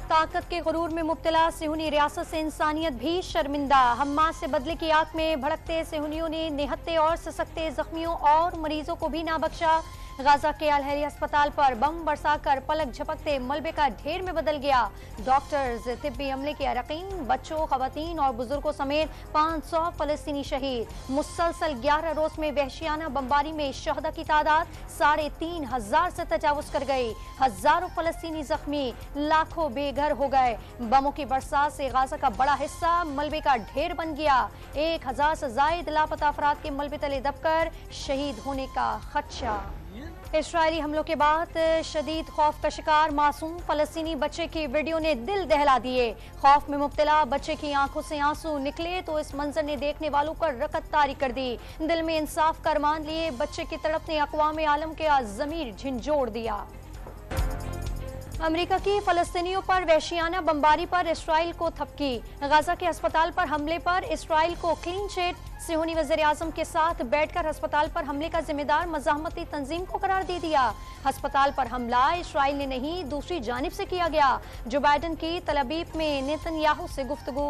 ताकत के गुरूर में मुब्तला सिहूनी रियासत से इंसानियत भी शर्मिंदा। हम्मास से बदले की आग में भड़कते सिहूनियों ने निहत्ते और ससकते जख्मियों और मरीजों को भी ना बख्शा। गाजा के अल-अहली अस्पताल पर बम बरसाकर पलक झपकते मलबे का ढेर में बदल गया। डॉक्टर्स, तिब्बी अमले के अरकीन, बच्चों, खवातीन और बुजुर्गों समेत 500 फलस्तीनी शहीद। मुसलसल 11 रोज में वहशियाना बमबारी में शहदा की तादाद 3,500 से तजावुज कर गई। हजारों फलस्तीनी जख्मी, लाखों बेघर हो गए। बमों की बरसात से गाजा का बड़ा हिस्सा मलबे का ढेर बन गया। 1000 से जायद लापता अफराद के मलबे तले दबकर शहीद होने का खदशा। इस्राएली हमलों के बाद शदीद खौफ का शिकार मासूम फलस्तीनी बच्चे की वीडियो ने दिल दहला दिए। खौफ में मुब्तला बच्चे की आंखों से आंसू निकले तो इस मंजर ने देखने वालों पर रकत तारी कर दी। दिल में इंसाफ का अरमान लिए बच्चे की तड़प ने अक़वाम आलम के ज़मीर झंझोड़ दिया। अमेरिका की फलस्तीनियों पर वहशियाना बमबारी पर इसराइल को थपकी। गाजा के अस्पताल पर हमले पर इसराइल को क्लीन चिट। सिहूनी वज़ीर आज़म के साथ बैठकर अस्पताल पर हमले का जिम्मेदार मज़ाहमती तंजीम को करार दे दिया। अस्पताल पर हमला इसराइल ने नहीं, दूसरी जानिब से किया गया। जो बाइडन की तलबीब में नेतन्याहू से गुफ्तगू।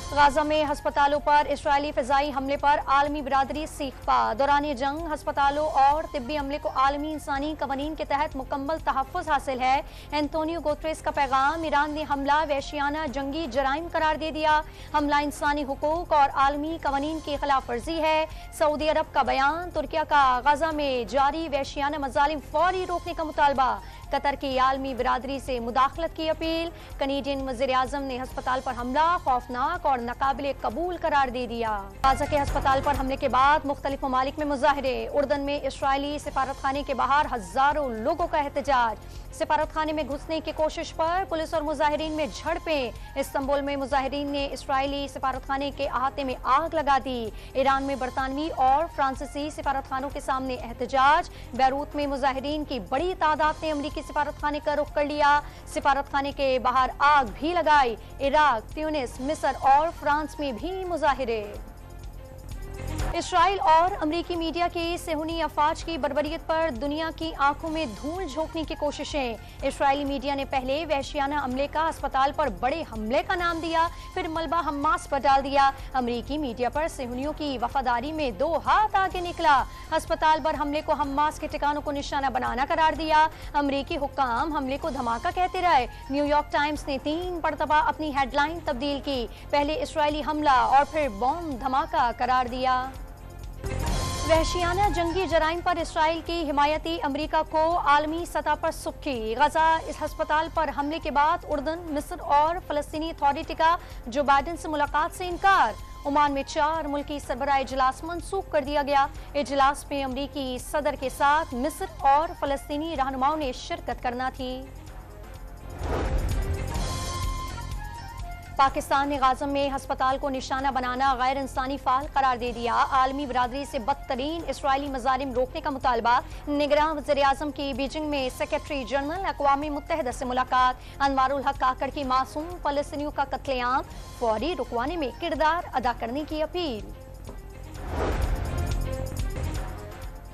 गाजा में अस्पतालों पर इस्राएली फ़िज़ाई हमले पर आलमी बिरादरी सीखपा। दौरान जंग अस्पतालों और तिब्बी अमले को आलमी इंसानी कवानीन के तहत मुकम्मल तहफ़्फ़ुज़ हासिल है। एंटोनियो गुतेरेस का पैगाम। ईरान ने हमला वहशियाना जंगी जराइम करार दे दिया। हमला इंसानी हुकूक और आलमी कवानीन की खिलाफ वर्जी है। सऊदी अरब का बयान। तुर्किया का गाजा में जारी वहशियाना मज़ालिम फौरी रोकने का मुतालबा। कतर की आलमी बिरादरी से मुदाखलत की अपील। कनेडियन वज़ीर आज़म ने अस्पताल पर हमला खौफनाक और नाकाबिले कबूल करार दे दिया। गाजा के अस्पताल पर हमले के बाद मुख्तलिफ ममालिक में मुजाहरे। उर्दन में इसराइली सिफारत खाने के बाहर हजारों लोगों का एहतजाज। सिफारत खाने में घुसने की कोशिश पर पुलिस और मुजाहिरीन में झड़पें। इस्तांबुल में मुजाहिरीन ने इसराइली सिफारत खाने के अहाते में आग लगा दी। ईरान में बरतानवी और फ्रांसीसी सिफारत खानों के सामने एहतजाज। बैरूत में मुजाहिरीन की बड़ी तादाद ने अमरीकी सिफारत खाने का रुख कर लिया। सिफारत खाने के बाहर आग भी लगाई। इराक, ट्यूनिस, मिस्र और फ्रांस में भी मुजाहिरे। इसराइल और अमरीकी मीडिया की सिहूनी अफवाज की बर्बरियत पर दुनिया की आंखों में धूल झोंकने की कोशिशें। इसराइली मीडिया ने पहले वहशियाना अमले का अस्पताल पर बड़े हमले का नाम दिया, फिर मलबा हम्मास पर डाल दिया। अमरीकी मीडिया पर सिहूनियों की वफादारी में 2 हाथ आगे निकला। अस्पताल पर हमले को हम्मास के ठिकानों को निशाना बनाना करार दिया। अमरीकी हुक्काम हमले को धमाका कहते रहे। न्यूयॉर्क टाइम्स ने 3 मरतबा अपनी हेडलाइन तब्दील की। पहले इसराइली हमला और फिर बॉम्ब धमाका करार दिया। वहशियाना जंगी जराइम पर इसराइल की हिमायती अमरीका को आलमी सतह पर सुर्खी। गजा इस अस्पताल पर हमले के बाद उर्दन, मिस्र और फलस्तीनी अथॉरिटी का जो बाइडन से मुलाकात से इनकार। ओमान में 4 मुल्की सरबराह इजलास मंसूख कर दिया गया। इजलास में अमरीकी सदर के साथ मिस्र और फलस्तीनी रहनुमाओं ने शिरकत करना थी। पाकिस्तान ने गाजा में अस्पताल को निशाना बनाना गैर इंसानी फाल करार दे दिया। आलमी बिरादरी से बदतरीन इसराइली मज़ालिम रोकने का मुतालबा। निगरान वज़ीर आज़म की बीजिंग में सेक्रेटरी जनरल अक़वाम मुत्तहिदा से मुलाकात। अनवारुल हक काकर की मासूम फ़लस्तीनियों का कत्लेआम फौरी रुकवाने में किरदार अदा करने की अपील।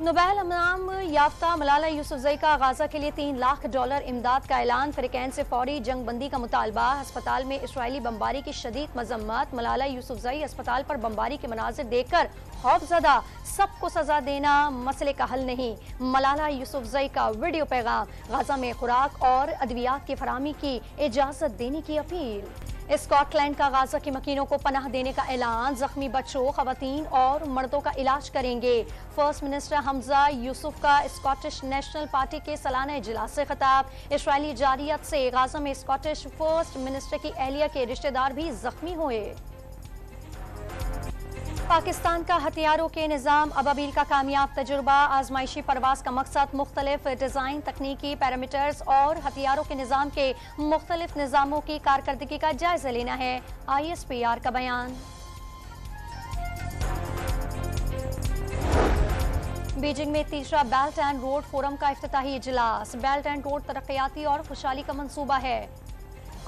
नोबेल इनाम याफ्ता मलाला यूसुफ़ज़ई का गाजा के लिए $3 लाख इमदाद का ऐलान। फ़िरक़ैन से फौरी जंग बंदी का मुतालबा। अस्पताल में इसराइली बमबारी की शदीद मज़म्मत। मलाला यूसुफ़ज़ई अस्पताल पर बमबारी के मनाज़िर देखकर खौफज़दा। सबको सज़ा देना मसले का हल नहीं। मलाला यूसुफ़ज़ई का वीडियो पैगाम। गाजा में खुराक और अद्वियात की फराहमी की इजाज़त देने की अपील। स्कॉटलैंड का गाजा के मकीनों को पनाह देने का ऐलान। जख्मी बच्चों, खवातीन और मर्दों का इलाज करेंगे। फर्स्ट मिनिस्टर हमजा यूसुफ का स्कॉटिश नेशनल पार्टी के सालाना इजलास से खिताब। इसराइली जारियत से गाजा में स्कॉटिश फर्स्ट मिनिस्टर की अहलिया के रिश्तेदार भी जख्मी हुए। पाकिस्तान का हथियारों के निज़ाम अबाबील का कामयाब तजुर्बा। आजमाइशी परवाज का मकसद मुख्तलिफ डिज़ाइन, तकनीकी पैरामीटर्स और हथियारों के निज़ाम के मुख्तलिफ निज़ामों की कारकर्दगी का जायजा लेना है। ISPR का बयान। बीजिंग में तीसरा बेल्ट एंड रोड फोरम का इफ्तिताही इजलास। बेल्ट एंड रोड तरक्याती और खुशहाली का मंसूबा है।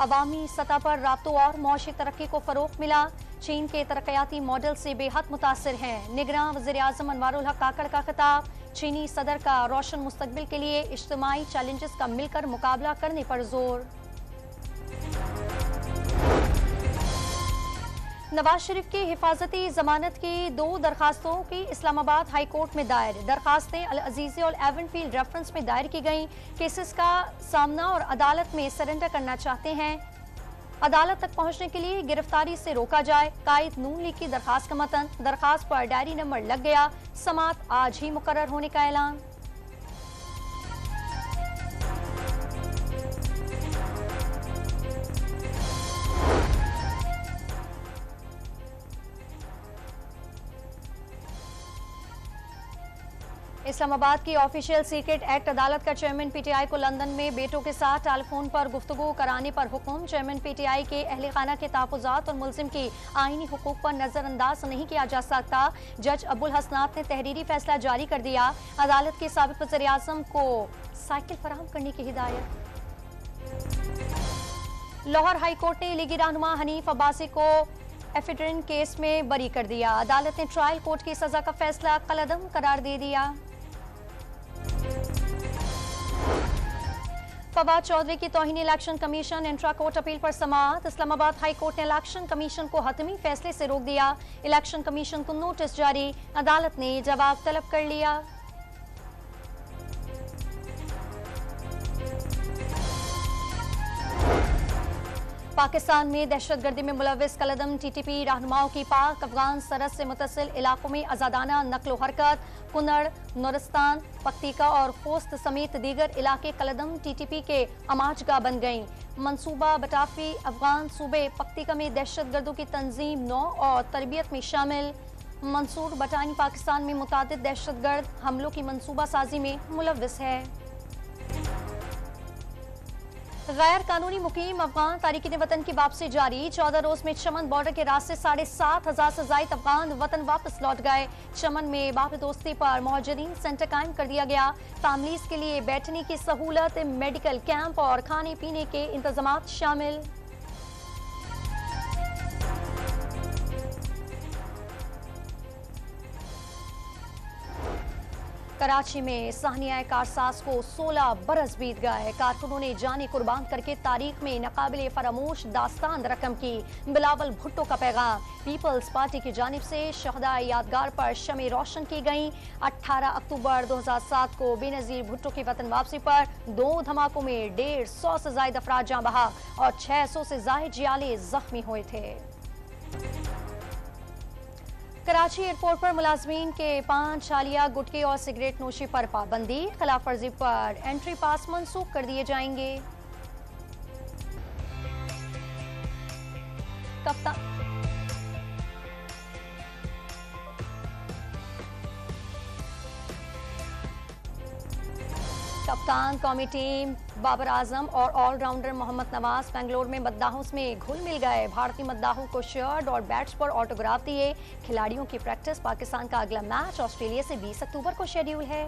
अवामी सतह पर राब्तों और मौशी तरक्की को फ़रोग़ मिला। चीन के तरक्याती मॉडल से बेहद मुतासिर हैं। निगरां वज़ीर-ए-आज़म अनवारुल हक काकड़ का खिताब। चीनी सदर का रोशन मुस्तकबिल के लिए इज्तिमाई चैलेंजेस का मिलकर मुकाबला करने पर जोर। नवाज शरीफ की हिफाजती जमानत की 2 दरखास्तों की इस्लामाबाद हाई कोर्ट में दायर। दरखास्तें अल अजीज़ी और एवनफील्ड रेफरेंस में दायर की गईं। केसेस का सामना और अदालत में सरेंडर करना चाहते हैं। अदालत तक पहुंचने के लिए गिरफ्तारी से रोका जाए। कायद नून लीग की दरखास्त का मतन। दरखास्त पर डायरी नंबर लग गया। समात आज ही मुकर्रर होने का ऐलान। इस्लामाबाद की ऑफिशियल सीक्रेट एक्ट अदालत का चेयरमैन पीटीआई को लंदन में बेटों के साथ टेलीफोन पर गुफ्तगू कराने पर हुक्म। चेयरमैन पीटीआई के अहले खाना के तहफ़्फ़ुज़ात और मुल्ज़िम की आईनी हुकूक पर नजरअंदाज नहीं किया जा सकता। जज अब्दुल हसनात ने तहरीरी फैसला जारी कर दिया। अदालत के साबिक़ वज़ीर-ए-आज़म को साइकिल फराहम करने की हिदायत। लाहौर हाई कोर्ट ने लीगी रहनुमा हनीफ अब्बासी को एफिड्रिन केस में बरी कर दिया। अदालत ने ट्रायल कोर्ट की सजा का फैसला कलअदम करार दे दिया। फवाद चौधरी की तौहीन election commission intra court appeal पर समाअत। इस्लामाबाद हाई कोर्ट ने इलेक्शन कमीशन को हतमी फैसले से रोक दिया। इलेक्शन कमीशन को नोटिस जारी। अदालत ने जवाब तलब कर लिया। पाकिस्तान में दहशतगर्दी में मुलव्विस कलअदम टीटीपी रहनुमाओं की पाक अफगान सरहद से मुतसिल इलाकों में आज़ादाना नकलो हरकत। कुनड़, नूरिस्तान, पक्तिका और खोस्त समेत दीगर इलाके कलअदम टीटीपी के अमाजगा बन गईं। मंसूबा बटाफी अफगान सूबे पक्तिका में दहशतगर्दों की तंजीम, नौ और तरबियत में शामिल। मंसूर बटानी पाकिस्तान में मुतादिद दहशतगर्द हमलों की मंसूबा साजी में मुलव्विस है। गैर कानूनी मुकीम अफगान तारिकीन वतन की वापसी जारी। 14 रोज में चमन बॉर्डर के रास्ते 7,500 से जायद अफगान वतन वापस लौट गए। चमन में बाप दोस्ती पर मुहाजिरीन सेंटर कायम कर दिया गया। फैमिलीज के लिए बैठने की सहूलत, मेडिकल कैंप और खाने पीने के इंतजाम शामिल। कराची में साहनिया कारसाज को 16 बरस बीत गए। कारकुनों ने जाने कुर्बान करके तारीख में नाकाबिले फरामोश दास्तान रकम की। बिलावल भुट्टो का पैगाम। पीपल्स पार्टी की जानिब से शहदा यादगार पर शमे रोशन की गई। 18 अक्टूबर 2007 को बेनजीर भुट्टो की वतन वापसी पर 2 धमाकों में 150 से ज्यादा अफराद जान बहा और 600 से ज्यादा जियाले जख्मी हुए थे। कराची एयरपोर्ट पर मुलाजमीन के पान, छालिया, गुटके और सिगरेट नोशी पर पाबंदी। खिलाफ वर्जी पर एंट्री पास मनसूख कर दिए जाएंगे। कप्तान कौमी टीम बाबर आजम और ऑलराउंडर मोहम्मद नवाज बेंगलोर में मद्दाहों में घुल मिल गए। भारतीय मद्दाहों को शर्ट और बैट्स पर ऑटोग्राफ दिए। खिलाड़ियों की प्रैक्टिस। पाकिस्तान का अगला मैच ऑस्ट्रेलिया से 20 अक्टूबर को शेड्यूल है।